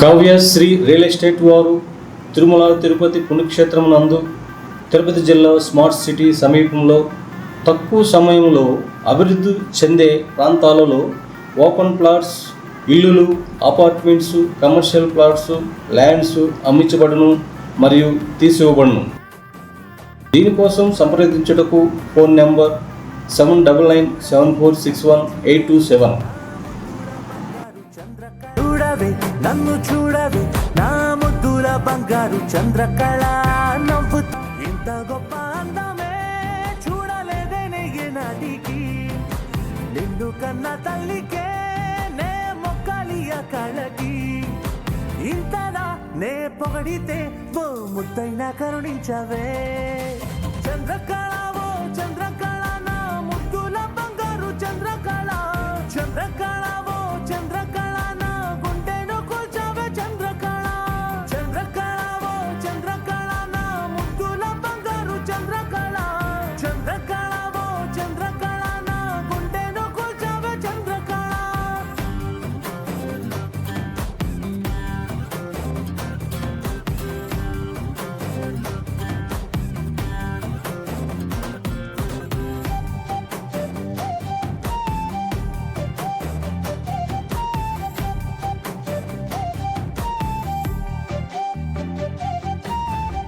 Kavyasri real estate వారు తిరుమల తిరుపతి పుణ్యక్షేత్రం నందు తిరుపతి జిల్లా స్మార్ట్ సిటీ సమీపంలో తక్కువ సమయంలో అభివృద్ధి చెందే ప్రాంతాలలో ఓపెన్ ప్లాట్స్, ఇల్లులు, అపార్ట్మెంట్స్, కమర్షియల్ ప్లాట్స్, ల్యాండ్స్ అమ్మించబడును మరియు తీసివ్వబడును. దీనికోసం సంప్రదించుటకు ఫోన్ నెంబర్ 7997461827. నన్ను చూడవే నా ముద్దుల బంగారు చంద్రకళ నవ్వు ఇంత గొప్ప అందమే చూడలేదే నాటికి నిన్ను కన్న తల్లికే నే మొక్కాలియ కళకి ఇంతలా నే పొగడితే ఓ ముద్దైనా కరుణించవే చంద్రకళ ఓ చంద్రకళ నా ముద్దుల బంగారు చంద్రకళ చంద్రకళ ఓ చంద్రకళ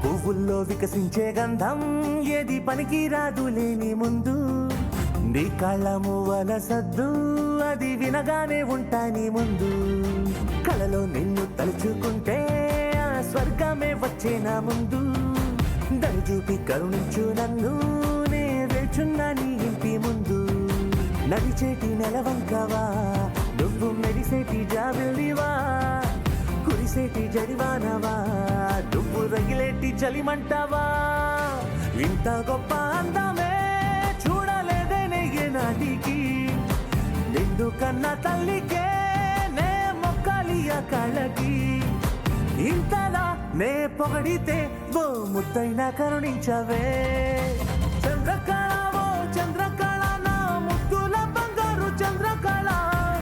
పువ్వుల్లో వికసించే గంధం ఏది పనికి రాదు లేని ముందు నీ కళ్ళ మువ్వల సద్దు అది వినగానే ఉంటాని ముందు కళలో నిన్ను తలుచుకుంటే ఆ స్వర్గమే వచ్చే నా ముందు దరి చూపి కరుణించు నన్ను నే వేచున్నా నీ ఇంటి ముందు నడిచేటి నెలవంకవా నువ్వు మెరిసేటి జాబిలివా కురిసేటి జడివానవా నువ్వు రగిలేటి చలిమంటావా ఇంత గొప్ప అందమే చూడలేదే నాటికి నిన్ను కన్న తల్లికే నే మొక్కాలియ కళకి ఇంతలా నే పొగడితే ఓ ముద్దైనా కరుణించవే.